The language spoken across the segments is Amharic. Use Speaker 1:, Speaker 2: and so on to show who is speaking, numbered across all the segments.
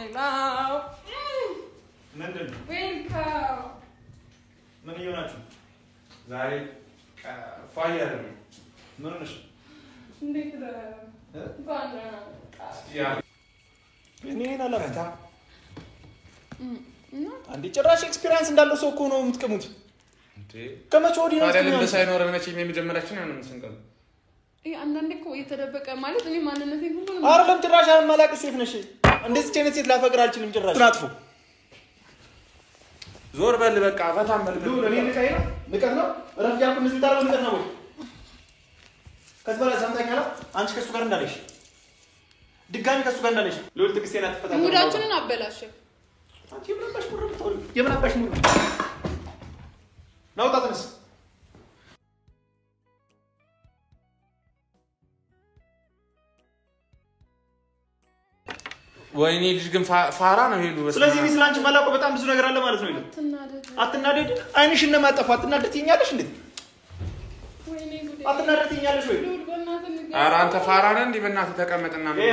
Speaker 1: my love.
Speaker 2: ምንድን ነው?
Speaker 1: Welcome.
Speaker 2: ምን እየሆናችሁ?
Speaker 3: ዛሬ ፋየር ነው።
Speaker 2: ምን ሆነሽ?
Speaker 1: እንዴት ነው? ባና
Speaker 3: ያ
Speaker 2: እኔ አላፈታ አንዴ ጭራሽ ኤክስፒሪየንስ እንዳለው ሰው እኮ ነው የምትቀሙት። እንዴ ከመቼ ወዲህ ነው?
Speaker 3: ታዲያ ልብ ሳይኖር መቼም የመጀመሪያችን ያንን ስንቀም
Speaker 1: አንዳንዴ እኮ እየተደበቀ ማለት እኔ ማንነቴን ሁሉ ነው
Speaker 2: አይደለም። ጭራሽ አልማላቅ ሴት ነሽ። እንደዚህ ቼነት ሴት ላፈቅር አልችልም። ጭራሽ ትራጥፎ
Speaker 3: ዞር በል በቃ ፈታም በል
Speaker 2: ሉ እኔ ልቀይ ነው ልቀት ነው ረፍ ያልኩ ምን ታረው ልቀት ነው ወይ ከዚህ በኋላ ሰምታኛላ። አንቺ ከሱ ጋር እንዳለሽ ድጋሚ ከሱ ጋር እንዳለሽ ሉል ትክስቴና ተፈታታ
Speaker 1: ሙዳችንን አበላሽ።
Speaker 2: አንቺ የምናባሽ ሙሉ ናውጣትንስ
Speaker 3: ወይኔ ልጅ ግን ፋራ ነው ሄሉ።
Speaker 2: ስለዚህ ምን ስላንቺ ማላቆ በጣም ብዙ ነገር አለ ማለት ነው። ይሄ አትናደድ አይንሽን ነው ማጠፋ። አትናደድ ትኛለሽ እንዴ?
Speaker 1: ወይኔ ጉዴ
Speaker 2: አትናደድ ትኛለሽ ወይ?
Speaker 3: ኧረ አንተ ፋራ ነህ እንዴ? በእናትህ ተቀመጥና ነው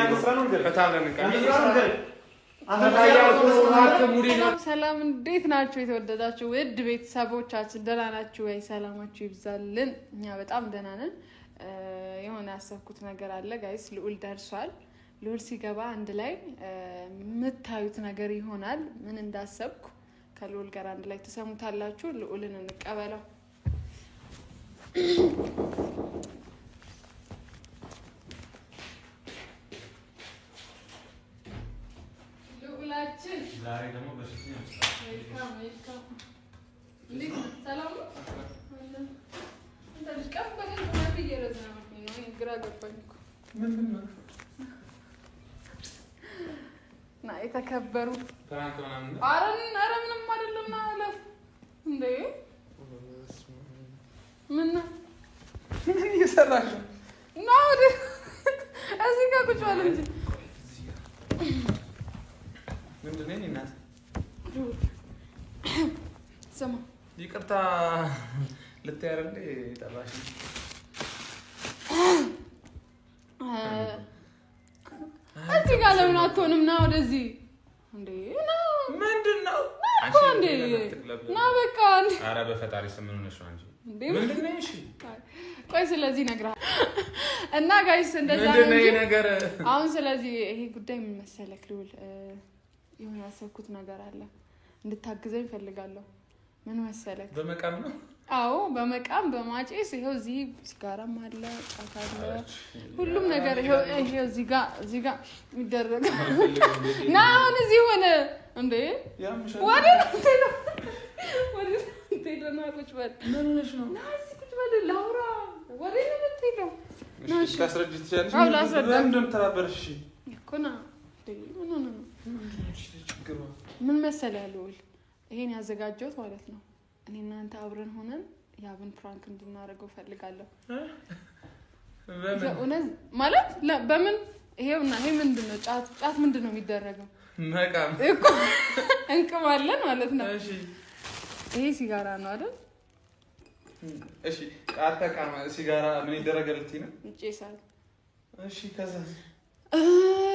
Speaker 1: ሰላም እንዴት ናችሁ? የተወደዳችሁ ውድ ቤተሰቦቻችን ደህና ናችሁ ወይ? ሰላማችሁ ይብዛልን። እኛ በጣም ደህና ነን። የሆነ ያሰብኩት ነገር አለ ጋይስ። ልዑል ደርሷል። ልዑል ሲገባ አንድ ላይ የምታዩት ነገር ይሆናል። ምን እንዳሰብኩ ከልዑል ጋር አንድ ላይ ተሰሙታላችሁ። ልዑልን እንቀበለው። ልዑላችን
Speaker 3: ዛሬ ደግሞ በሽታ ነው።
Speaker 1: ዌልካም እንዴት ሰላም ነው? እንዴ ልቀም በቀን ማለት እየረዘመኝ ነው። ግራ ገባኝ እኮ
Speaker 3: ምንድን ነው?
Speaker 1: ና የተከበሩ
Speaker 3: ፍራንክ ምናምን
Speaker 1: ኧረ ምንም አይደለም። ና አለፍ እንዴ ምን ነው
Speaker 3: እየሰራሽ ነው?
Speaker 1: ና ወደ እዚህ ጋር ቁጭ በል እንጂ
Speaker 3: ምንድን ነው እናት?
Speaker 1: ስማ
Speaker 3: ይቅርታ ልታያረለ ጠባሽ
Speaker 1: እዚህ ጋር ለምን አትሆንም? ና ወደዚህ እንዴ ና
Speaker 3: ምንድን ነው
Speaker 1: አንቺ እንዴ ና በቃ እንዴ
Speaker 3: ኧረ በፈጣሪ ስም ምን ሆነሽ ነው አንቺ?
Speaker 1: እንዴ
Speaker 3: ምንድን ነው እሺ
Speaker 1: ቆይ ስለዚህ ነግራ እና ጋይስ እንደዛ
Speaker 3: ምንድን ነው ይሄ ነገር?
Speaker 1: አሁን ስለዚህ ይሄ ጉዳይ ምን መሰለክ ልዑል የሆነ ያሰብኩት ነገር አለ እንድታግዘኝ ፈልጋለሁ። ምን መሰለክ?
Speaker 3: በመቃም ነው?
Speaker 1: አዎ በመቃም በማጨስ ይሄው እዚህ ሲጋራም አለ ጫት አለ ሁሉም ነገር ይሄው እዚህ ጋር ይደረግ ና አሁን እዚህ ሆነ እንዴ ወደ ነው ቁጭ በል።
Speaker 3: ምን ሆነሽ ነው?
Speaker 1: ና እዚህ ቁጭ በል ላውራ። ወደ ነው የምትሄደው?
Speaker 3: እሺ ታስረጅ ትችያለሽ?
Speaker 1: አዎ ላስረዳ።
Speaker 3: ለምን ተራበርሽ?
Speaker 1: እኮ ና ምን መሰለህ ልዑል ይሄን ያዘጋጀሁት ማለት ነው። እኔ እና አንተ አብረን ሆነን ያብን ፍራንክ እንድናደርገው ፈልጋለሁ። በእውነት ማለት በምን ይሄውና ይሄ ምንድነው? ጫት ምንድነው የሚደረገው?
Speaker 3: መቃም
Speaker 1: እኮ እንቅማለን ማለት ነው።
Speaker 3: እሺ
Speaker 1: ይሄ ሲጋራ ነው አይደል?
Speaker 3: እሺ አታቃማ ሲጋራ ምን ይደረጋል ነው?
Speaker 1: ይጨሳል።
Speaker 3: እሺ ከዛ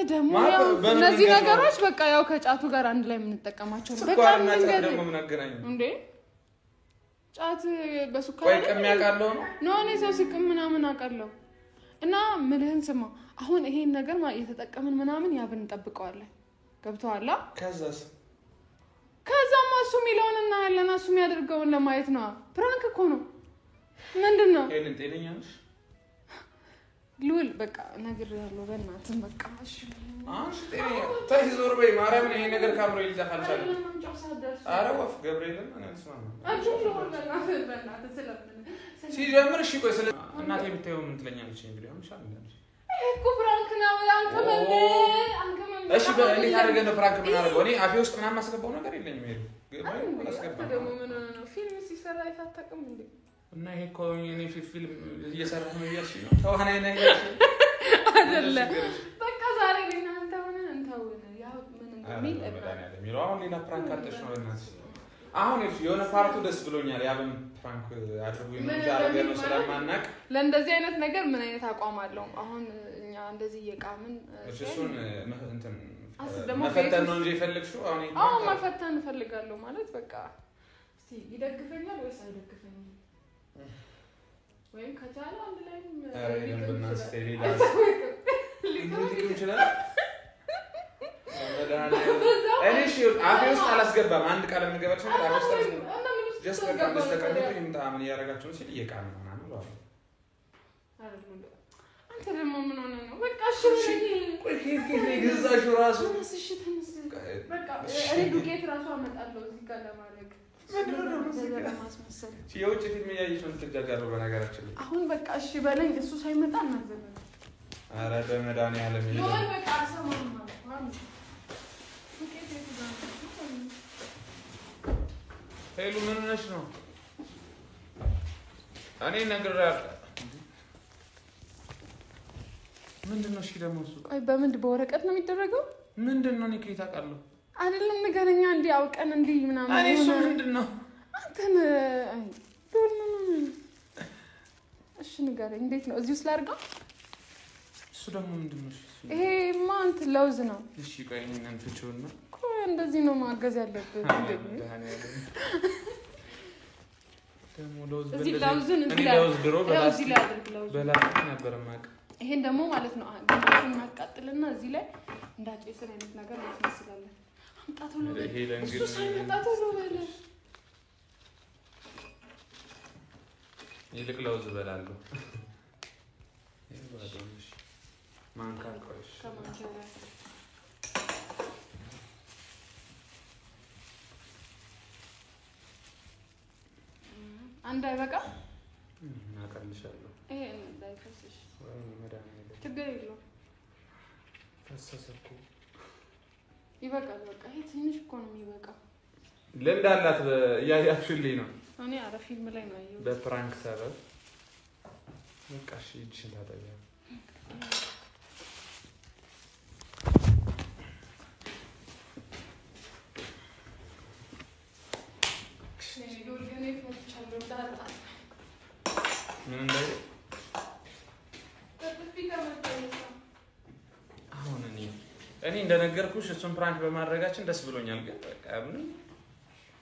Speaker 1: ደግሞ ያው እነዚህ ነገሮች በቃ ያው ከጫቱ ጋር አንድ ላይ የምንጠቀማቸው ነው። በቃ
Speaker 3: ጫት ደግሞ ምን አገናኘው
Speaker 1: እንዴ? ጫት በሱካር
Speaker 3: ቆይ ቅም ያውቃለው ነው
Speaker 1: እኔ ሰው ሲቅም ምናምን አውቃለሁ። እና ምልህን ስማ አሁን ይሄን ነገር የተጠቀምን ምናምን ያብን እንጠብቀዋለን። ገብቶሃል? ከዛማ እሱ የሚለውን እናያለን። እሱ የሚያደርገውን ለማየት ነው። ፕራንክ እኮ ነው። ምንድን ነው?
Speaker 3: ይሄን ጤነኛ ነሽ
Speaker 1: ልዑል? በቃ ነግሬሃለሁ። በእናትህ በቃ እሺ
Speaker 3: አንቺ ጤነኛ ታይ ዞር በይ ማርያምን። ይሄ ነገር ካብሮ ይልዛፍ አልቻለም። ኧረ ወፍ ገብርኤልን እኔ አልስማማ ሲጀምር እሺ ቆይ ስለ እናቴ ብታየው ምን ትለኛለች? እንግዲህ አሁን ሻል እንዳለች
Speaker 1: እኮ ፕራንክ ነው አንከመን
Speaker 3: እሺ በእንዴት አደረገ ነው ፕራንክ ምን አደረገው? እኔ አፌ ውስጥ ምናምን ማስገባው ነገር የለኝም። ይሄ ግን አስገባው
Speaker 1: ደግሞ ምን ነው ፊልም ሲሰራ አይታጠቅም እንዴ?
Speaker 3: እና ይሄ እኮ እኔ ፊልም እየሰራሁ ነው እያልሽ ነው? ተዋናይ ነኝ እያልሽ
Speaker 1: አይደለ? በቃ ዛሬ እናንተ ሆነ እንታወነ ያው ምን እንደሚል
Speaker 3: የሚለው አሁን ሌላ ፕራንክ አጥተሽ ነው እናትሽ። አሁን የሆነ ፓርቱ ደስ ብሎኛል። ያብም ፍራንክ አድርጉ ነው ያደረገ ነው ስለማናቅ
Speaker 1: ለእንደዚህ አይነት ነገር ምን አይነት አቋም አለው? አሁን እኛ እንደዚህ የቃምን
Speaker 3: እሱን እንትን መፈተን ነው እንጂ የፈለግሽው አሁን
Speaker 1: መፈተን እፈልጋለሁ ማለት በቃ እስቲ ይደግፈኛል ወይስ አይደግፈኝም ወይም ከቻለ አንድ ላይ
Speaker 3: ለምንና ስቴሪላ ሊግሪም ይችላል እኔ ሺው አብዮስ አላስገባም አንድ ቃል እንገባች ነው አብዮስ ጀስት በቃ እንደተቀደደ እንታምን ያረጋችሁ ሲል እየቃም ነው ማለት ነው አንተ
Speaker 1: ደግሞ ምን ሆነ ነው በቃ እሺ
Speaker 3: ቆይ ከዚህ ይገዛሽ ራሱ
Speaker 1: እሺ ተነስ በቃ እኔ ዱቄት ራሱ አመጣለሁ እዚህ ጋር ለማድረግ
Speaker 3: የውጭ ፊልም እያየሽ ነው የምትጃጃለው በነገራችን ላይ
Speaker 1: አሁን በቃ እሺ በለኝ እሱ ሳይመጣ እናዘበለ
Speaker 3: ኧረ በመድኃኒዓለም
Speaker 1: ነው በቃ ሰማን ማለት ዱቄት ይዘጋል
Speaker 3: ሄሉ ምን ነሽ ነው እኔ ነግሬያለሁ ምንድነው እሺ ደግሞ እሱ
Speaker 1: ቆይ በምንድን በወረቀት ነው የሚደረገው
Speaker 3: ምንድነው እኔ ከየት አውቃለሁ
Speaker 1: አይደለም ንገረኛ እንዴ አውቀን እንዴ ምናምን
Speaker 3: እኔ እሱ ምንድነው
Speaker 1: አንተን እሺ ንገረኝ እንዴት ነው እዚሁ ስላርጋው
Speaker 3: እሱ ደግሞ ምንድነው እሺ
Speaker 1: ይሄ ማንት ለውዝ ነው
Speaker 3: እሺ ቆይ እኔን ፍቹና
Speaker 1: ቆይ እንደዚህ ነው ማገዝ ያለብህ
Speaker 3: ደግሞ ለውዝ
Speaker 1: እዚህ ለውዝን
Speaker 3: እኔ ለውዝ ድሮ
Speaker 1: በላስቲክ ላይ አድርግ ለውዝ
Speaker 3: በላስቲክ ነበር ማቅ
Speaker 1: ይሄን ደግሞ ማለት ነው ግንባሩን ማቃጥልና እዚህ ላይ እንዳጨሰን አይነት ነገር ያስመስላለን አምጣቶ ነው እሱ ሳይመጣቶ ነው በለ
Speaker 3: ይልቅ ለውዝ በላለሁ ይባዶሽ ማንካቆሽ
Speaker 1: ከማንከራ አንድ አይበቃ
Speaker 3: እናቀልሻለሁ
Speaker 1: ይሄ እንዳይፈስሽ
Speaker 3: ወይ መድኃኒዓለም
Speaker 1: ችግር የለውም
Speaker 3: ፈሰሰኩ
Speaker 1: ይበቃል በቃ ይሄ ትንሽ እኮ ነው የሚበቃው
Speaker 3: ለእንዳላት ያያችሁልኝ ነው
Speaker 1: እኔ አረ ፊልም ላይ ነው ያየሁት
Speaker 3: በፕራንክ ሰበብ በቃ እሺ እጅሽን ታጠቢያ ምን እንዳይ አሁን እኔ እንደነገርኩሽ እሱን ፕራንክ በማድረጋችን ደስ ብሎኛል ግን በቃ ምን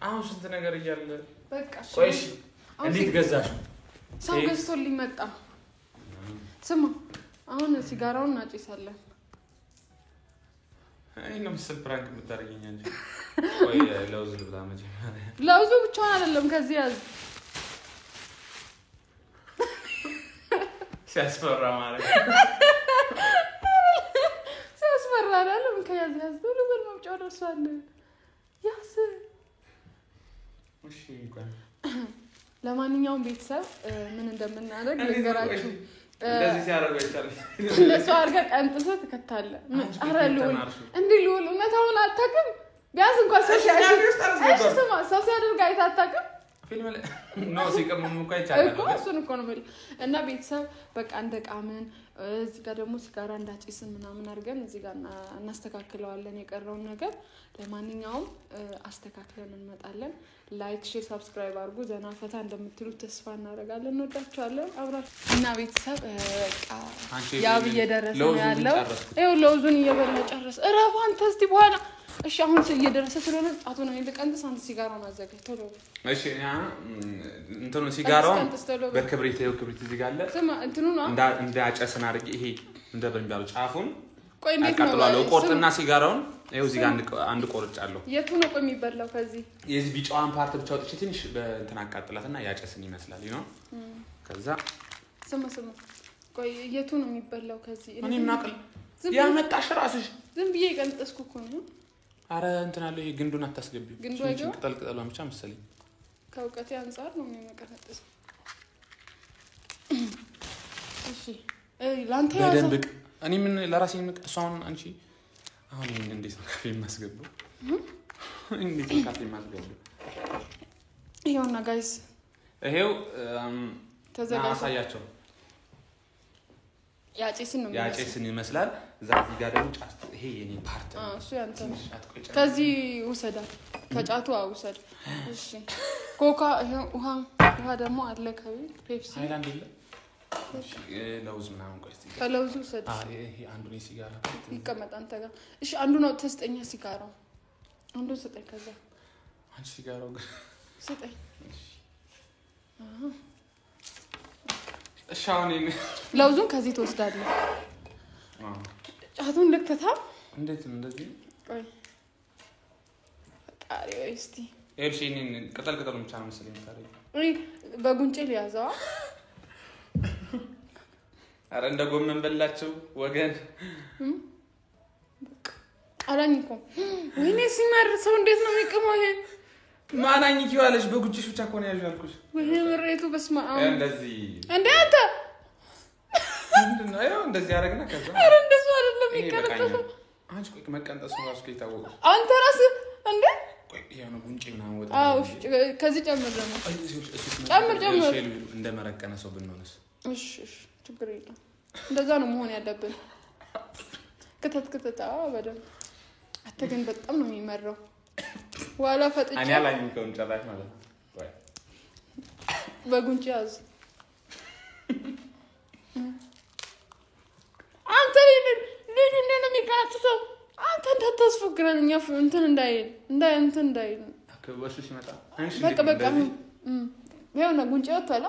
Speaker 3: አሁን ስንት ነገር እያለ
Speaker 1: በቃ
Speaker 3: ቆይሽ እንዴት ገዛሽ
Speaker 1: ሰው ገዝቶልኝ መጣ ስማ አሁን ሲጋራውን እናጨሳለን
Speaker 3: አይ ነው ምስል ፕራንክ የምታደርጊኝ እንጂ ወይ ለውዝ ልብላ መጀመሪያ
Speaker 1: ለውዙ ብቻ አይደለም ከዚህ ያዝ
Speaker 3: ሲያስፈራ ማለት
Speaker 1: ሲያስፈራ አይደለም ከያዝ ያዝ ሁሉ በመጫው ደርሷል ያስ
Speaker 3: እሺ ይቆይ
Speaker 1: ለማንኛውም ቤተሰብ ምን እንደምናደርግ ልንገራችሁ
Speaker 3: እንደዚህ ሲያደርገው ይቻላል
Speaker 1: እንደሱ አድርገህ ቀንጥሰህ ትከታለህ ኧረ ልውል እንዴ ልውል እውነታውን አታውቅም ቢያንስ እንኳን ሰው ሲያደርግ አይተህ አታውቅም
Speaker 3: ፊልም ላይ ነው ሲቀመም እንኳን ይቻላል
Speaker 1: እኮ እሱን እኮ ነው እና ቤተሰብ በቃ እንደቃምን እዚህ ጋር ደግሞ ሲጋራ እንዳጨስን ምናምን አድርገን እዚህ ጋር እናስተካክለዋለን የቀረውን ነገር ለማንኛውም አስተካክለን እንመጣለን ላይክ ሼር ሰብስክራይብ አድርጉ ዘና ፈታ እንደምትሉት ተስፋ እናደርጋለን እንወዳችኋለን አብራችሁ እና ቤተሰብ በቃ ያው እየደረሰ ነው ያለው ይኸው ለውዙን እየበላ ጨረሰ እረፉ አንተ እስቲ በኋላ እሺ አሁን እየደረሰ ስለሆነ አቶና እንደቀንጥስ አንተ ሲጋራውን አዘጋጅ ቶሎ
Speaker 3: እሺ ያ እንትኑ ሲጋራውን በክብሪት እዚህ ጋር አለ
Speaker 1: ስማ እንትኑ ነው
Speaker 3: እንዳጨስን አድርጊ ይሄ እንደበንባለው ጫፉን
Speaker 1: ቆይ እንዴት ነው
Speaker 3: አቃጥሏለሁ ቆርጥና ሲጋራውን ይኸው እዚህ ጋር አንድ ቆርጫለሁ
Speaker 1: የቱ ነው ቆይ የሚበላው ከዚህ
Speaker 3: የዚህ ቢጫዋን ፓርት ብቻ ወጥቼ ትንሽ በእንትን አቃጥላትና ያጨስን ይመስላል ይኖ ከዛ
Speaker 1: ስማ ቆይ የቱ ነው የሚበላው ከዚህ
Speaker 3: እኔ ምናቀል ያመጣሽ ራስሽ
Speaker 1: ዝም ብዬ ቀንጥስኩ እኮ ነው
Speaker 3: አረ እንትን አለ ይሄ ግንዱን አታስገቢው ቅጠል ብቻ መሰለኝ
Speaker 1: ከውቀቴ አንፃር ነው የሚመቀረጥስ እሺ ላንተ ያዘ
Speaker 3: በደንብ እኔ ምን ለራሴ እሷን አንቺ አሁን እንዴት ነው ካፌ ማስገባው እንዴት ነው ካፌ ማስገባው
Speaker 1: ይሄውና ጋይስ
Speaker 3: ይሄው
Speaker 1: ተዘጋጅ ያጨስን
Speaker 3: ይመስላል እዛ እዚህ ጋር ደግሞ ጫት ይሄ የኔ ፓርት ነው
Speaker 1: እሱ ያንተ ከዚህ ውሰዳል ከጫቱ አውሰድ እሺ ኮካ ውሃ ደግሞ አለ ከቤት ፔፕሲ
Speaker 3: ሃይላንድ ለውዝ ምናምን ቆይ እስቲ
Speaker 1: ከለውዙ ሰድ
Speaker 3: ይሄ አንዱ ነው ሲጋራ
Speaker 1: ይቀመጥ አንተ ጋር እሺ አንዱ ነው ተስጠኛ ሲጋራው አንዱ ሰጠኝ ከዛ
Speaker 3: አንቺ ሲጋራው ግን
Speaker 1: ሰጠኝ
Speaker 3: እሺ አሁን
Speaker 1: ለውዙን ከዚህ ትወስዳለህ ጫቱን ልክተታ
Speaker 3: እንዴት እንደዚህ
Speaker 1: ቆይ ጣሪው እስቲ
Speaker 3: ኤልሺኒን ቅጠል ብቻ ነው መሰለኝ ታሪክ
Speaker 1: እይ በጉንጬ ሊያዛው
Speaker 3: አረ እንደ ጎመን በላቸው ወገን
Speaker 1: አላኝኮ ወይኔ ሲመር ሰው እንዴት ነው የሚቀመው ይሄ
Speaker 3: ማናኝ ይዋለሽ በጉንጭሽ ብቻ ኮን ያልኩሽ
Speaker 1: ወይ ምሬቱ በስማአም
Speaker 3: እንደዚህ
Speaker 1: እንዴ አንተ
Speaker 3: ምንድነው ያው እንደዚህ ያረግና ከዛ
Speaker 1: አረ እንደሱ አይደለም የሚቀነጠሰው
Speaker 3: አንቺ ቆይ መቀንጠሱ ራሱ ከይታወቀ
Speaker 1: አንተ ራስህ እንዴ
Speaker 3: ቆይ ያው ነው ጉንጬ ምናምን ወጣ
Speaker 1: አው ከዚህ ጨምር ደግሞ ጨምር
Speaker 3: እንደመረቀነ ሰው ብንሆንስ
Speaker 1: እሺ ችግር የለም እንደዛ ነው መሆን ያለብን ከተት በደም አተገን በጣም ነው የሚመረው ዋላ ፈጥጬ
Speaker 3: እኔ አላኝም ከንጨራሽ ማለት ነው ወይ
Speaker 1: በጉንጭ ያዝ አንተ ልጅ እንደነ የሚቃጥሰው አንተ እንዳታስፈግረን እኛ እንትን እንዳይል
Speaker 3: አከበሽ ሲመጣ
Speaker 1: በቃ ይሄውና ጉንጭ ወጣላ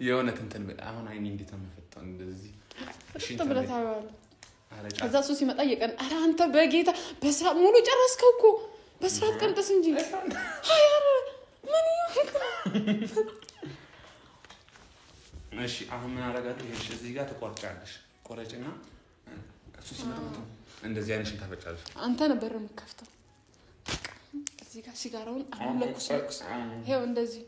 Speaker 3: የሆነ እንትን አሁን አይኔ እንዴት ነው የሚፈጠው እንደዚህ
Speaker 1: እሺ ተብለታዋል ከዛ እሱ ሲመጣ የቀን አረ አንተ በጌታ በስራ ሙሉ ጨረስከው እኮ በስራት ቀንጠስ እንጂ አያረ ምን ይሁን
Speaker 3: እሺ አሁን ምን አረጋለሁ ይሄ እዚህ ጋር ተቆርጫለሽ ቆረጭና እሱ ሲመጣ እንደዚህ አይነሽን ታፈጫለሽ
Speaker 1: አንተ ነበር የምከፍተው እዚህ ጋር ሲጋራውን አሁን ለኩስ ይሄው እንደዚህ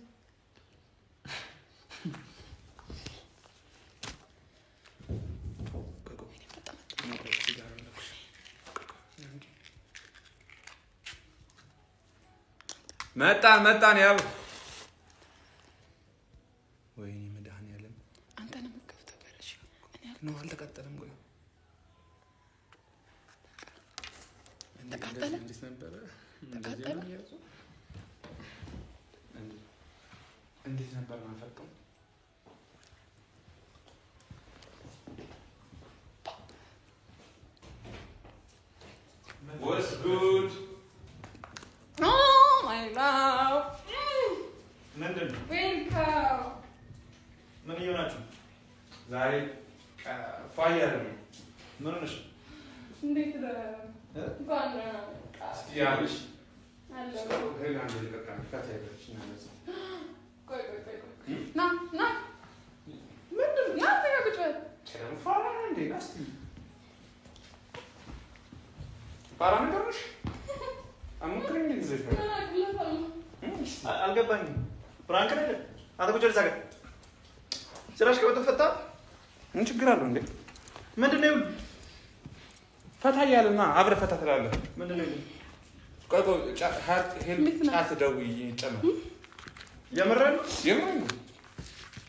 Speaker 1: መጣን ያው
Speaker 3: ወይኔ መድኃኒዓለም
Speaker 1: አንተ ነው የምከፍተው በለሽ
Speaker 3: ነው አልተቃጠለም ቆይ
Speaker 1: ተቃጠለ
Speaker 3: እንዴት ነበር
Speaker 1: ተቃጠለ
Speaker 3: እንዴት ነበር ማፈቀው What's good?
Speaker 1: Oh my love.
Speaker 2: ምንድን ነው?
Speaker 1: Welcome.
Speaker 2: ምን እየሆናችሁ?
Speaker 3: ዛሬ ፋየር ነው።
Speaker 2: ምን ነሽ?
Speaker 1: እንዴት ነህ? እንኳን
Speaker 3: ያልሽ
Speaker 1: አለ
Speaker 3: ሄላ አንዴ በቃ ፈታይሽ እናነሳ
Speaker 1: ቆይ ና ምንድን ነው ተጋግጭ
Speaker 3: ፋራ እንዴ ናስቲ ፋራ ነገርሽ አሙክሪኝ እንደዚህ
Speaker 2: አልገባኝም። ፍራንክ አይደል? አንተ ቁጭ ልሳቀ ጭራሽ ከበተፈታ
Speaker 3: ምን ችግር አለው እንዴ?
Speaker 2: ምንድነው ይሁን
Speaker 3: ፈታ ያለና አብረ ፈታ ትላለህ።
Speaker 2: ምንድነው ይሁን
Speaker 3: ቆይ ጫት ደውዬ ጨመር የምረን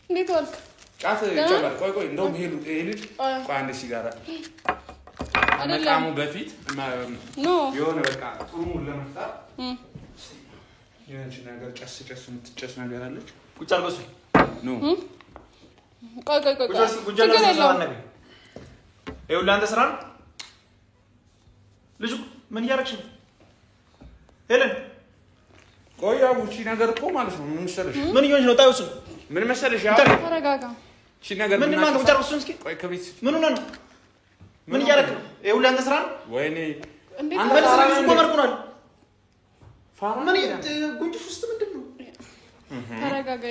Speaker 1: እንዴት ዋልክ?
Speaker 3: ጫት ጨመር ቆይ እንደውም ይሄ ልጅ ቆይ አንዴ ሲጋራ አመጣሙ በፊት የሆነ በቃ ጥሩ ለመፍጠር የሆነች ነገር ጨስ የምትጨስ ነገር አለች።
Speaker 2: ቁጭ አልበሱ
Speaker 3: ኖ
Speaker 1: ቆይ
Speaker 2: ቁጭ አልበሱ ነገር ይኸውልህ አንተ ስራ ነው ልጅ ምን እያደረግሽ ነው? ሄለን
Speaker 3: ቆይ አቡቺ ነገር እኮ ማለት ነው ምን መሰለሽ
Speaker 2: ምን እየሆንሽ ነው? ታዩስ
Speaker 3: ምን መሰለሽ ያ
Speaker 1: ተረጋጋ።
Speaker 3: እሺ ነገር
Speaker 2: ምን ማለት ቁጭ አልበሱ እስኪ
Speaker 3: ቆይ ከቤት
Speaker 2: ምን ሆነ ነው? ምን እያደረግሽ ነው? ይኸውልህ አንተ ስራ ነው
Speaker 3: ወይኔ
Speaker 2: አንተ ስራ ነው ቆመርኩናል
Speaker 3: ፋራ
Speaker 2: ምን ጉንጭሽ ውስጥ ምንድን ነው?
Speaker 1: ተረጋጋ።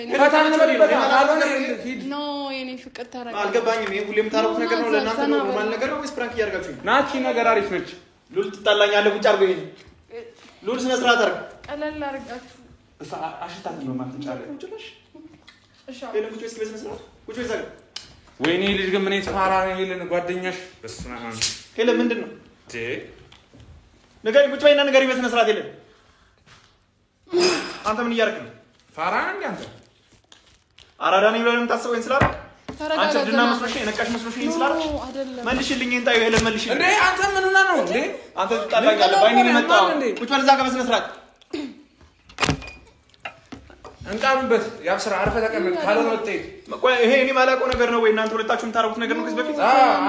Speaker 1: ኖ የኔ ፍቅር ተረጋጋ።
Speaker 2: አልገባኝም። ይሄ ሁሌም ታረቁት ነገር ነው ለእናንተ ኖርማል ነገር ነው ወይስ ፕራንክ እያደረጋችሁ ነው?
Speaker 3: ናቺ ነገር አሪፍ ነች።
Speaker 2: ሉል ትጣላኛለህ። ቁጭ አድርገው ይሄን ሉል ስነ ስርዓት አድርግ።
Speaker 1: ቀለል አድርጋችሁ
Speaker 3: አሽታት ነው ማትጫለ
Speaker 2: ቁጭልሽ እሺ ሄለን ቁጭ እስኪ በስነ ስርዓት ቁጭ ይዛጋ።
Speaker 3: ወይኔ ልጅ ግን ምን የተፋራ ነው ሄለን ጓደኛሽ በስመ አብ
Speaker 2: ሄለን ምንድን ነው
Speaker 3: ነገር
Speaker 2: ቁጭ በይና ነገር በስነ ስርዓት ሄለን አንተ ምን እያደረግህ ነው?
Speaker 3: ፋራ እንዴ አንተ
Speaker 2: አራዳ ነኝ ብለህ የምታስበው ይሄን ስላል አንቺ ድና መስሎሽ የነቃሽ መስሎሽ ይሄን ስላል መልሽልኝ። ይሄን ታዩ ሄለን መልሽልኝ።
Speaker 3: እንዴ አንተ ምን ሆነህ ነው እንዴ?
Speaker 2: አንተ ትጣላኛለህ። ባይኔ ነው የመጣው። ቁጭ በል እዛ ጋር በስነ ስርዓት
Speaker 3: እንቃምበት ያብስራ አርፈህ ተቀመጥ ካልሆነ ወጥተህ
Speaker 2: ቆይ ይሄ እኔ ማላውቀው ነገር ነው ወይ እናንተ ሁለታችሁም ታረጉት ነገር ነው ከዚህ በፊት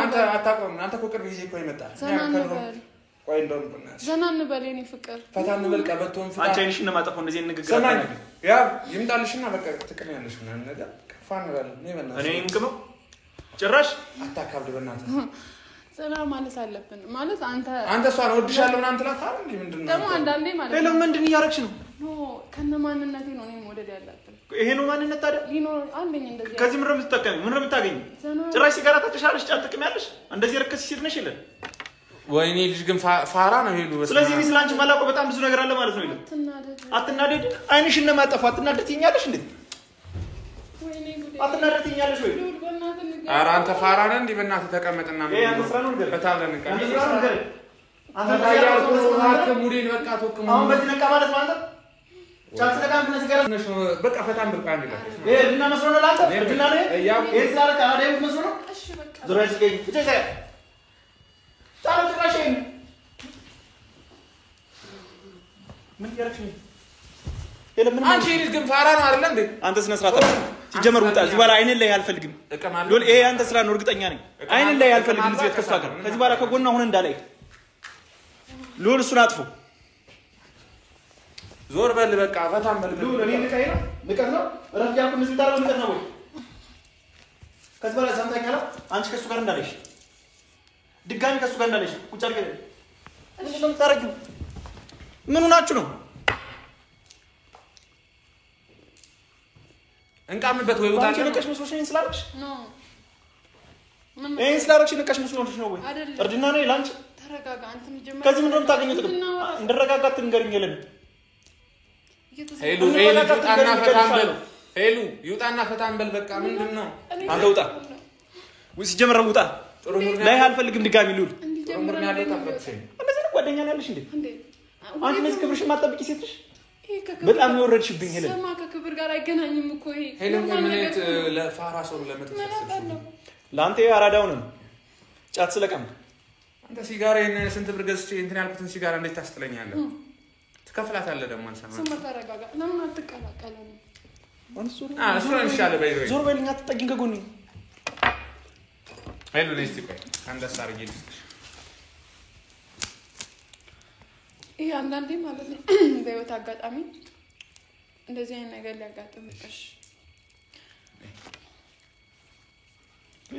Speaker 3: አንተ አታውቀውም አንተ እኮ ቅርብ ጊዜ እኮ ይመጣ ቆይ እንደውም
Speaker 1: ዘናን በለኝ ፍቅር
Speaker 3: ፈታን በል ቀበቶን ፍታ
Speaker 2: አንቺ አይንሽን ማጠፎ እንደዚህ ንግግር
Speaker 3: ሰማኝ ያ ይምጣልሽና በቃ ትቀኛለሽ እና ነገር ከፋን በል
Speaker 2: እኔ እንቅመው ጭራሽ
Speaker 3: አታካብድ በእናትህ
Speaker 1: ዘና ማለት አለብን ማለት አንተ
Speaker 3: እሷን ወድሻለሁ ምናምን ትላት አይደል ምንድነው
Speaker 1: ደግሞ አንዳንዴ ማለት
Speaker 2: ሄሎ ምንድን እያረግሽ ነው
Speaker 1: ኖ ከነማንነቴ ነው እኔ ወደድ ያላችሁ
Speaker 2: ይሄ ነው ማንነት ታዲያ
Speaker 1: ሊኖር አንደኛ እንደዚህ
Speaker 2: ከዚህ ምን የምትጠቀሚ ምን የምታገኝ ጭራሽ ሲጋራ ተጨሻለሽ ጫት ጥቅሚያለሽ እንደዚህ ረከስ ሲል ነሽ ይላል
Speaker 3: ወይኔ ልጅ ግን ፋራ ነው ሄሉ
Speaker 2: ስለዚህ እኔ ስላንቺ ማላውቀው በጣም ብዙ ነገር አለ ማለት ነው ይላል አትናደድ አይንሽን ለማጠፋ አትናደድ ትኛለሽ እንዴ
Speaker 1: ወይኔ ጉዴ
Speaker 2: አትናደድ ትኛለሽ ወይ
Speaker 3: ኧረ አንተ ፋራ ነህ እንዴ በእናትህ ተቀመጥና ምን
Speaker 2: አንተ ስራ ነው ነገር
Speaker 3: በታብለን እንቀር
Speaker 2: አንተ ታያለህ
Speaker 3: ሙዲን በቃ ተወክሙ
Speaker 2: አሁን በዚህ ነቃ ማለት ነው አንተ ቻንስ ተቃም ከነዚህ ጋር
Speaker 3: በቃ ፈታን ብርቃ አንዴ
Speaker 2: ይሄ ድና መስሎ ነው ላንተ ድና ነው ይሄ ስላለ ታዲያ መስሎ ነው
Speaker 1: እሺ በቃ
Speaker 2: ዙሪያ ሲገኝ ብቻ ይሳይ ታዲያ ትራሽ ምን ያረክሽ
Speaker 3: አንቺ ልጅ ግን ፋራ ነው አይደል እንዴ
Speaker 2: አንተ ስነ ስርዓት ሲጀመር ውጣ እዚህ በኋላ አይነን ላይ አልፈልግም ሎል ይሄ አንተ ስራ ነው እርግጠኛ ነኝ አይነን ላይ አልፈልግም እዚህ ቤት ከሷ ጋር ከዚህ በኋላ ከጎና ሆነ እንዳላይ ሎል እሱን አጥፎ
Speaker 3: ዞር በል በቃ ፈታን በል
Speaker 2: ሎል እኔ ንቀት ነው ረፍ ያልኩ ምን ታረው ንቀት ነው ወይ ከዚህ በኋላ ሰምተኛላ አንቺ ከሱ ጋር እንዳለሽ ድጋሚ ከሱ ጋር እንዳለሽ ቁጭ አድርገህ ምን ነው ታረጊው ምን ሆናችሁ ነው
Speaker 3: እንቃምበት ወይ ወጣ
Speaker 2: ንቀሽ መስሎሽ ነው ስላልሽ
Speaker 1: ኖ
Speaker 2: ይሄን ስላልሽ ንቀሽ መስሎሽ ነው ወይ እርድና ነው ላንቺ
Speaker 1: ተረጋጋ አንተ መጀመሪያ
Speaker 2: ከዚህ ምንድነው የምታገኘው ጥቅም እንደረጋጋት ትንገርኝ የለም
Speaker 3: ሄሉ ይውጣና ፈታን በል ሄሉ ይውጣና ፈታን በል በቃ ምንድነው
Speaker 2: አንተ ውጣ ወይስ ጀመረ ውጣ ጥሩ ሙር ላይ አልፈልግም ድጋሚ ሉል
Speaker 3: ጥሩ ሙር ነው ያለው ታፈጥሽ
Speaker 2: እንደዚህ ነው ጓደኛ ነው ያለሽ እንዴ አንቺ ነሽ ክብርሽን ማጠብቂ ሴት ነሽ በጣም የወረድሽብኝ ሄለን
Speaker 1: ሰማ ከክብር ጋር አይገናኝም እኮ ይሄ
Speaker 3: ሄለን ምንት ለፋራ ሰው ለመጥተሽ
Speaker 2: ላንተ አራዳው ነው ጫት ስለቀም
Speaker 3: አንተ ሲጋራ የነ ስንት ብር ገዝቼ እንትን ያልኩትን ሲጋራ እንዴት ታስጥለኛለህ ትከፍላታለህ ደግሞ አንሰማ
Speaker 1: ሰማ ተረጋጋ ለምን አትቀላቀለኝ
Speaker 3: እሱ ነው የሚሻለው በይዘይ
Speaker 2: ዞር በልኛ አትጠጊኝ ከጎኔ
Speaker 3: ሄሉ ነስቲ ቆይ አንደስ አርጊ
Speaker 1: ይሄ አንዳንዴ ማለት ነው በህይወት አጋጣሚ እንደዚህ አይነት ነገር ሊያጋጥምሽ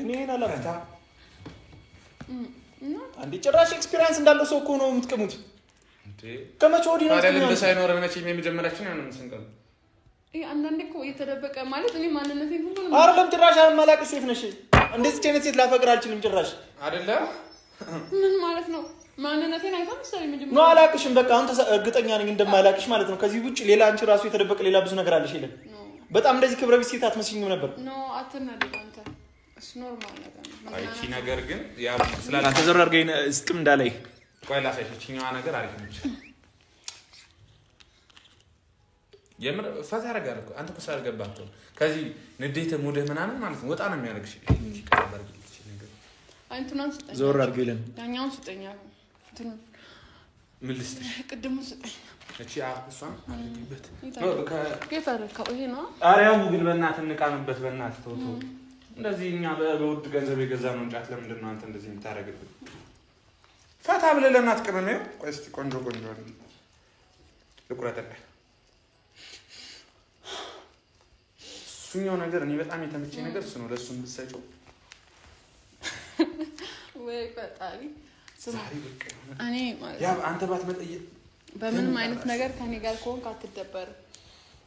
Speaker 2: እኔ ናላታ አንዴ ጭራሽ ኤክስፒሪየንስ እንዳለው ሰው እኮ ነው የምትቀሙት እንዴ ከመቼ ወዲህ ነው
Speaker 3: ታዲያ ለሳይኖር መቼ የመጀመሪያችን ነው የምንሰንቀው
Speaker 1: ይሄ አንዳንዴ እኮ እየተደበቀ ማለት እኔ ማንነቴን ሁሉ ነው
Speaker 2: አይደለም ጭራሽ አማላቅሽ ሴት ነሽ እንደዚህ አይነት ሴት ላፈቅር አልችልም ጭራሽ
Speaker 3: አይደለም
Speaker 1: ምን ማለት ነው ማንነቴን አይተም ሰለኝ መጀመሪያ
Speaker 2: ነው አላቅሽም በቃ አሁን እርግጠኛ ነኝ እንደማላቅሽ ማለት ነው ከዚህ ውጪ ሌላ አንቺ ራሱ የተደበቀ ሌላ ብዙ ነገር አለሽ ይላል በጣም እንደዚህ ክብረ ቢስ ሴት አትመስኝም ነበር
Speaker 1: ነው አትናደድ አንተ እሱ ኖርማል ነገር ነው
Speaker 3: አይቺ ነገር ግን ያ ስላላ
Speaker 2: አንተ ዘር አድርገኝ እስቅም እንዳላይ
Speaker 3: ቆይ ላሳይችኛዋ ነገር አሪፍ ነች የምር ፈታ ያረጋል እኮ አንተ ቁሳል ገባቸው ከዚህ ንዴተ ሙደ ምናምን ማለት ነው ወጣ ነው የሚያደርግሽ እንጂ ቀበር ግልጽ ነገር
Speaker 1: አንተናን ስጠኝ
Speaker 2: ዞር አድርገኝ
Speaker 1: ያኛውን ስጠኝ እንትን
Speaker 3: ምን ልስጥሽ
Speaker 1: ቅድም ስጠኝ
Speaker 3: እቺ እሷን አድርጊበት
Speaker 1: ከታረከው ይሄ ነው
Speaker 3: አሪያው ግን በእናትህ እንቃምበት በእናትህ ተውቶ እንደዚህ እኛ በውድ ገንዘብ የገዛነው እንጫት ለምንድን ነው አንተ እንደዚህ የምታረግብን ፈታ ብለህ ለእናትህ ቅመም ነው ቆይ እስቲ ቆንጆ ልቁረጥልህ እሱኛው ነገር እኔ በጣም የተመቸኝ ነገር እሱ ነው ለእሱም ብትሰጪው
Speaker 1: ወይ ፈጣሪ
Speaker 3: ዛሬ በቃ
Speaker 1: እኔ ማለት
Speaker 3: ያ አንተ ባትመጣ
Speaker 1: በምንም አይነት ነገር ከኔ ጋር ከሆንክ አትደበር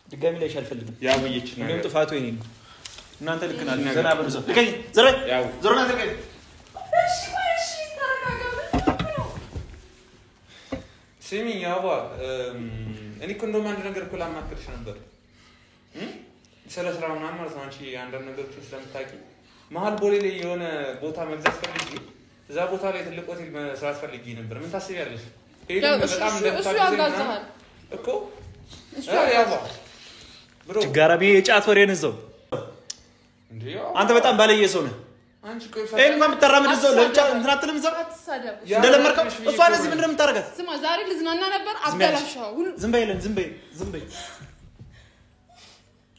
Speaker 2: ድጋሚ ላይሽ አልፈልግም
Speaker 3: ያ ወየች ነገር
Speaker 2: ምንም ጥፋቱ የኔ ነው እናንተ ልክ ናችሁ ዘና በሉ ዘው ልከኝ ዘራ
Speaker 3: ያው
Speaker 2: ዞርና ልከኝ
Speaker 1: እሺ ተረጋጋ
Speaker 3: ሲሚ ያባ እኔ እኮ እንደውም አንድ ነገር እኮ ላማክርሽ ነበር ስለ ስራው ምናምን ማለት ነው አንቺ አንዳንድ ነገሮችን ስለምታውቂ መሀል ቦሌ ላይ የሆነ ቦታ መግዛት ፈልጊ እዛ ቦታ ላይ ትልቅ ሆቴል መስራት ፈልጊ ነበር ምን ታስቢያለሽ በጣም እንደምታውቂው እኮ ያባ ብሮ
Speaker 2: ችጋራቢ የጫት ወሬን እዛው አንተ በጣም ባለየ ሰው ነህ
Speaker 3: አንቺ ቆይ
Speaker 2: እኔ እንኳን ብታራምድ እዛው ለብቻ እንትን አትልም እዛው እንደለመርከው እሷ እንደዚህ ምንድን ነው የምታረጋት
Speaker 1: ስማ ዛሬ ልዝናና ነበር አበላሻው
Speaker 2: ዝም በይለን ዝም በይ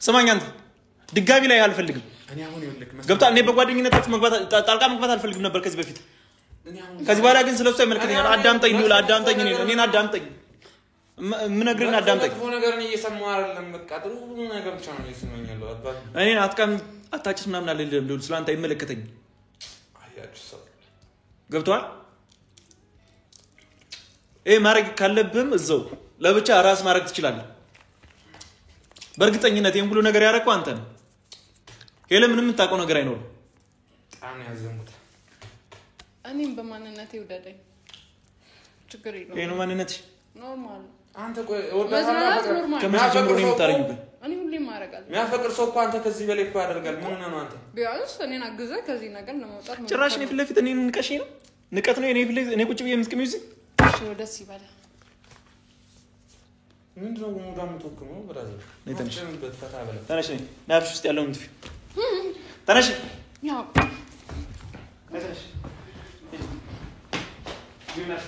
Speaker 2: ስማኝ አንተ ድጋሚ ላይ አልፈልግም
Speaker 3: እኔ አሁን ይልክ
Speaker 2: ገብቷል እኔ በጓደኝነታችሁ ጣልቃ መግባት አልፈልግም ነበር ከዚህ በፊት ከዚህ በኋላ ግን ስለሱ አይመልከተኛል አዳምጠኝ ሉላ አዳምጠኝ እኔን አዳምጠኝ ምን ነግረኝ አዳምጠኝ
Speaker 3: ሆነ ነገርን እየሰማሁ አይደለም በቃ ጥሩ ነገር ብቻ ነው እየሰማኛለሁ አባት
Speaker 2: እኔን አታጭስ ምናምን አልልም ሉል ስላንተ አይመለከተኝ
Speaker 3: አያችሁ ሰው
Speaker 2: ገብቷል ማረግ ካለብህም እዛው ለብቻ ራስ ማረግ ትችላለህ በእርግጠኝነት ይሄን ሁሉ ነገር ያረከው አንተ ነህ ሄለ ምንም የምታውቀው ነገር አይኖርም
Speaker 3: ጣም ያዘሙት
Speaker 1: እኔም በማንነቴ ወደደኝ ችግር የለውም
Speaker 2: ይሄ ነው ማንነትሽ
Speaker 1: ኖርማል
Speaker 3: አንተ ቆይ ወደሃላ
Speaker 2: ከመቼ ጀምሮ ነው የምታረጊው
Speaker 1: እኔ ሁሌም ማረጋለሁ
Speaker 3: የሚያፈቅር ሰው እኮ አንተ ከዚህ በላይ እኮ ያደርጋል ምን ነው አንተ
Speaker 1: ቢያንስ እኔን አግዘህ ከዚህ ነገር ለማውጣት ነው
Speaker 2: ጭራሽ እኔ ፊት ለፊት እኔን ንቀሽ ነው ንቀት ነው እኔ ቁጭ ብዬ የምትቀሚው እዚህ
Speaker 1: እሺ ደስ ይበላል
Speaker 3: ምንድነው ሙዳም ተወክሞ ብራዘር
Speaker 2: ነተንሽ
Speaker 3: በተፈታ በለ
Speaker 2: ተነሽ ናፍሽ ውስጥ ያለው እንትፍ ተነሽ
Speaker 1: ያው
Speaker 2: ነተንሽ ዩናስ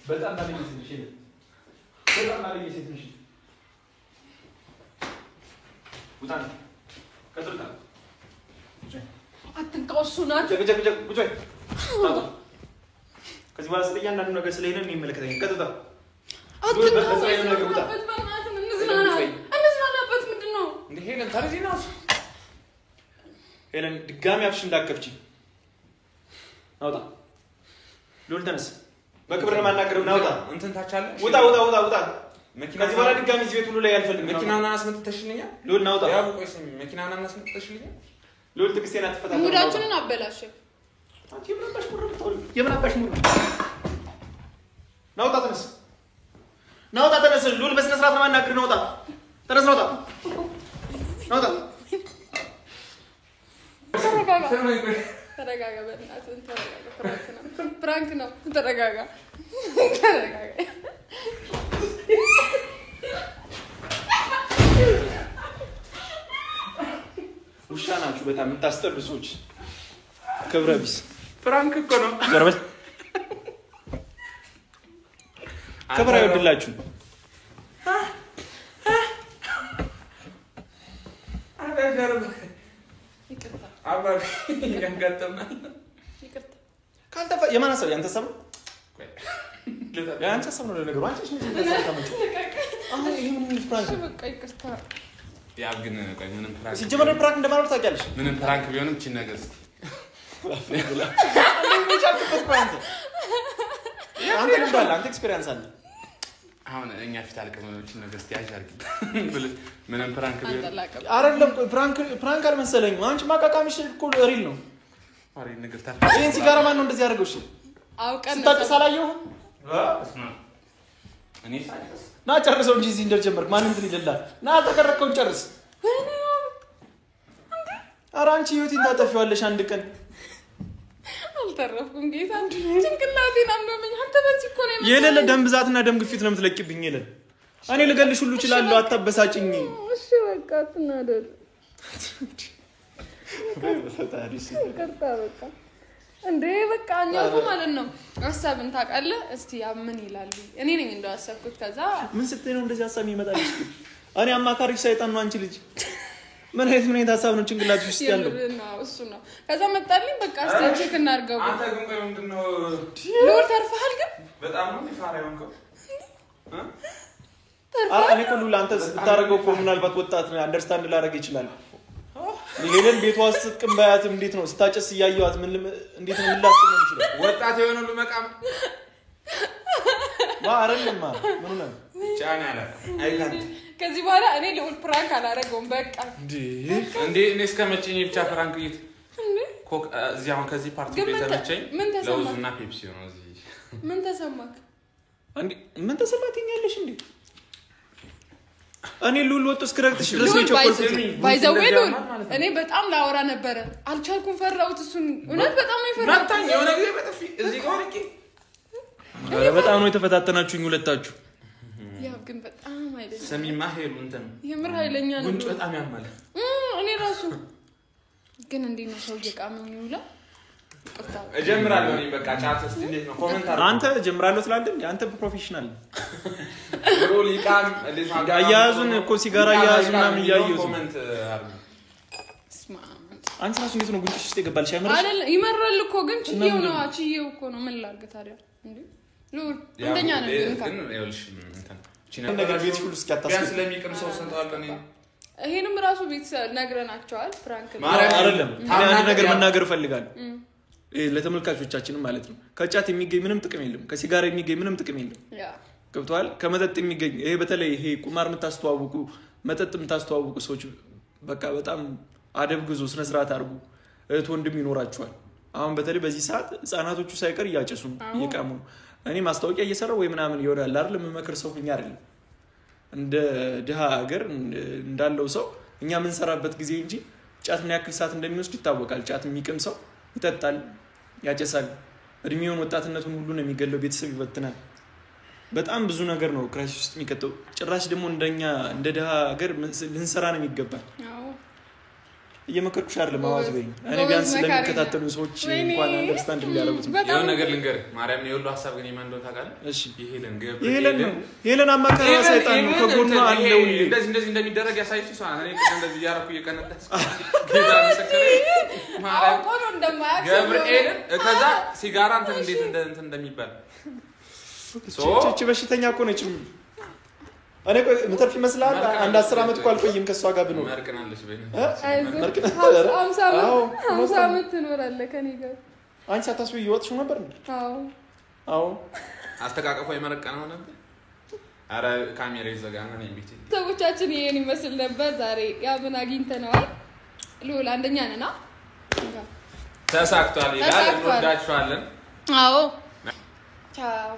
Speaker 2: በጣም ባለኝ ሴት ነሽ በጣም ባለኝ ሴት ነሽ ውጣን ከጥርጣ
Speaker 1: አትንቀውሱናት
Speaker 2: ጀጀጀ ቁጭ ከዚህ በኋላ ስለኛ አንዳንዱ ነገር ስለሄደን የሚመለከተኝ ከጥርጣ
Speaker 1: እንዝናናበት ምንድን ነው
Speaker 3: እንደ ሄለን ታዲያ ነው
Speaker 2: ሄለን ድጋሚ አፍሽ እንዳከፍቺ አውጣ ሉል ተነስ በክብር ማናገር ነው አውጣ
Speaker 3: እንትን ታቻለ
Speaker 2: ውጣ ከዚህ በኋላ ድጋሚ እዚህ ቤት ሁሉ ላይ አልፈልግም
Speaker 3: መኪናውን አስመጥተሽልኛል
Speaker 2: ሉል ናውጣ
Speaker 3: ያው ቆይ ስሚ መኪናውን አስመጥተሽልኛል
Speaker 2: ሉል ትግስቴን አትፈታም
Speaker 1: ሙዳችንን አበላሽ
Speaker 2: አንቺ የምናባሽ ሙሉ ናውጣ ተነስ ሉል በስነ ስርዓት ማናገር ነው አውጣ ተነስ ናውጣ
Speaker 1: ተረጋጋ በእናትህ ተረጋጋ ፍራንክ ነው ተረጋጋ
Speaker 2: ውሻ ናችሁ በጣም የምታስጠሉ ሰዎች ክብረ ቢስ
Speaker 3: ፍራንክ እኮ ነው
Speaker 2: ዘርበል ክብረ ይወድላችሁ
Speaker 1: ይቅርታ
Speaker 3: አባቢ ያጋጠመናል
Speaker 1: ይቅርታ
Speaker 2: ካልተፈ የማን ሐሳብ ያንተ ሐሳብ ያንተ ሐሳብ ነው ለነገሩ አንቺ እሺ ምን ተሳስተማችሁ ይሄ ምን ፍራንክ
Speaker 1: በቃ ይቅርታ
Speaker 3: ያ ግን ቆይ ምንም ፍራንክ
Speaker 2: ሲጀመር ፍራንክ እንደማለት ታውቂያለሽ
Speaker 3: ምንም ፍራንክ ቢሆንም እቺ ነገር እስቲ
Speaker 2: አንተ ልምዳለ አንተ ኤክስፒሪየንስ አለ
Speaker 3: አሁን እኛ ፊት አልቀመኖችን ነገር እስቲ ያጃርግ ምንም ፍራንክ ቢሆን
Speaker 2: አይደለም ፍራንክ አልመሰለኝም አንቺ ማቃቃምሽ እኮ ሪል ነው
Speaker 3: አሪ ነገር ታፋ
Speaker 2: ይሄን ሲጋራ ማን ነው እንደዚህ ያደርገው እሺ
Speaker 1: አውቀን
Speaker 2: ተጣጣላየው
Speaker 3: እኔ ሳይስ
Speaker 2: ና ጨርሰው እንጂ እዚህ እንደጀመርክ ማን እንትን ይደላል ና ተከረከውን ጨርስ ኧረ አንቺ ህይወቴን ታጠፊዋለሽ አንድ ቀን
Speaker 1: አልተረፍኩም ጌታ ጭንቅላቴን አመመኝ አንተ በዚህ እኮ ነው
Speaker 2: የሌለ ደም ብዛትና ደም ግፊት ነው የምትለቂብኝ የለ እኔ ልገልሽ ሁሉ እችላለሁ አታበሳጭኝ
Speaker 1: እሺ በቃ ትናደር ይቅርታ በቃ እንዴ በቃ እኛው ማለት ነው ሐሳብን ታውቃለህ እስቲ ያ ምን ይላል እኔ ነኝ እንደው አሰብኩት ከዛ
Speaker 2: ምን ስትይ ነው እንደዚህ ሐሳብ ይመጣልሽ እኔ አማካሪሽ ሰይጣን ነው አንቺ ልጅ ምን አይነት ሐሳብ ነው ጭንቅላትሽ ውስጥ ያለው
Speaker 1: እሱ ነው ከዛ መጣልኝ በቃ እስቲ ቼክ እናድርገው
Speaker 3: አንተ ግን ቆይ ምንድነው
Speaker 1: ሎር ተርፈሃል ግን
Speaker 3: በጣም ነው ይፋራው እንኳን
Speaker 2: እኔ እኮ ሉላ አንተ ስታረገው እኮ ምናልባት ወጣት ነው አንደርስታንድ ላደርግ ይችላል ሄለን ቤቷ ውስጥ ቅምባያትም እንዴት ነው ስታጨስ እያየዋት ምን እንዴት ነው ምላስ ነው የሚችለው
Speaker 3: ወጣት የሆነ ሁሉ መቃም
Speaker 2: ማረልማ ምን ነው
Speaker 3: ጫና ያለ አይካንት
Speaker 1: ከዚህ በኋላ እኔ ሎር ፕራንክ አላረገውም በቃ
Speaker 3: እንዴ እኔ እስከመቼኝ ብቻ ፍራንክ ይት ኮክ እዚህ አሁን ከዚህ ፓርቲ ቤት ተመቸኝ ለውዝና ፔፕሲ ነው እዚህ
Speaker 1: ምን ተሰማክ
Speaker 2: እንዴ ምን ተሰማትኛለሽ እንዴ እኔ ሉል ወጥ እስክረግጥሽ ድረስ ነው ቸኮልኩት
Speaker 1: ባይዘዌ ሉል እኔ በጣም ላወራ ነበር አልቻልኩም ፈራሁት እሱን እውነት በጣም ነው የፈራሁት
Speaker 3: መጣኝ የሆነ ጊዜ በጥፊ እዚህ ጋር ወርቂ
Speaker 2: ኧረ በጣም ነው የተፈታተናችሁኝ ሁለታችሁ
Speaker 1: ያው ግን በጣም ኃይለኛ
Speaker 3: ሰሚማ ሄሉ እንትን
Speaker 1: የምር ኃይለኛ ነው
Speaker 3: ጉንጭ በጣም ያማል
Speaker 1: እኔ ራሱ ግን እንዴት ነው ሰው እየቃመው ይውላ
Speaker 3: እጀምራለሁ እኔ በቃ ቻት እስቲ እንዴት ነው ኮሜንት አድርጉ
Speaker 2: አንተ እጀምራለሁ ትላለህ አንተ ፕሮፌሽናል
Speaker 3: ሮል ይቃም እንዴት ነው
Speaker 2: አያያዙን እኮ ሲጋራ አያያዙና ምን ያያዩት
Speaker 3: ኮሜንት አድርጉ
Speaker 2: አንተ ራሱ እንዴት ነው ጉንጭሽ ውስጥ ይገባል ሻምራሽ
Speaker 1: አይደል ይመራል እኮ ግን ችዬው እኮ ነው ምን ላድርግ ታዲያ እንዴ ሉል እንደኛ ነው
Speaker 3: ግን ይኸውልሽ እንትን
Speaker 2: ቺና ነገር ቤት ሁሉ እስኪያታስብ
Speaker 3: ቢያንስ ለሚቅም ሰው ስንታውቀን
Speaker 1: ይሄንም ራሱ ቤት ነግረናቸዋል ፍራንክ
Speaker 2: አይደለም አንድ ነገር መናገር ፈልጋለሁ ለተመልካቾቻችንም ማለት ነው ከጫት የሚገኝ ምንም ጥቅም የለም ከሲጋራ የሚገኝ ምንም ጥቅም የለም ገብቷል ከመጠጥ የሚገኝ ይሄ በተለይ ይሄ ቁማር የምታስተዋውቁ መጠጥ የምታስተዋውቁ ሰዎች በቃ በጣም አደብ ግዙ ስነ ስርዓት አድርጉ እህት ወንድም ይኖራቸዋል አሁን በተለይ በዚህ ሰዓት ህፃናቶቹ ሳይቀር እያጨሱ እየቃሙ እኔ ማስታወቂያ እየሰራው ወይ ምናምን ይወዳል አይደል መመከር ሰው ሁኛ አይደለም እንደ ድሃ ሀገር እንዳለው ሰው እኛ ምን ሰራበት ጊዜ እንጂ ጫት ምን ያክል ሰዓት እንደሚወስድ ይታወቃል ጫት የሚቅም ሰው ይጠጣል ያጨሳል እድሜውን ወጣትነቱን ሁሉ ነው የሚገለው ቤተሰብ ይበትናል በጣም ብዙ ነገር ነው ክራይሲስ ውስጥ የሚከተው ጭራሽ ደግሞ እንደኛ እንደ ድሃ ሀገር ልንሰራ ነው የሚገባል እየመከርኩሽ አይደለም አዋዝ በይ እኔ ቢያንስ ለሚከታተሉ ሰዎች እንኳን አንደርስታንድ እንዲያደርጉት
Speaker 3: የሆነ ነገር ልንገር ማርያም ነው የሁሉ ሐሳብ ግን የማን እንደው ታውቃለህ እሺ
Speaker 2: ይሄለን አማካሪ ሰይጣን ነው ከጎኑ አለው
Speaker 3: እንደዚህ እንደሚደረግ ያሳይሽ እሷ እኔ እንደዚህ ያረኩ እየቀነጠስ ጌታ መሰከረ ማርያም
Speaker 1: ቆሎ እንደማያክ
Speaker 3: ገብርኤል ከዛ ሲጋራ እንትን እንደሚባል
Speaker 2: ሶ በሽተኛ እኮ ነች እኔ ምትርፍ ይመስላል አንድ 10 አመት እኮ አልቆይም ከሷ ጋር ብኖር
Speaker 3: ማርቀናለሽ በይ
Speaker 1: አምሳ አመት ትኖራለህ ከኔ ጋር
Speaker 2: አንቺ ሳታስቢ ይወጥሽ ነበር አዎ
Speaker 3: አስተቃቀፈው የመረቀነው ነበር አረ ካሜራ ይዘጋና ነው ቤት
Speaker 1: ሰዎቻችን ይሄን ይመስል ነበር ዛሬ ያብን አግኝተናል ሉል አንደኛ ነና
Speaker 3: ተሳክቷል ይላል እንወዳችኋለን
Speaker 1: አዎ ቻው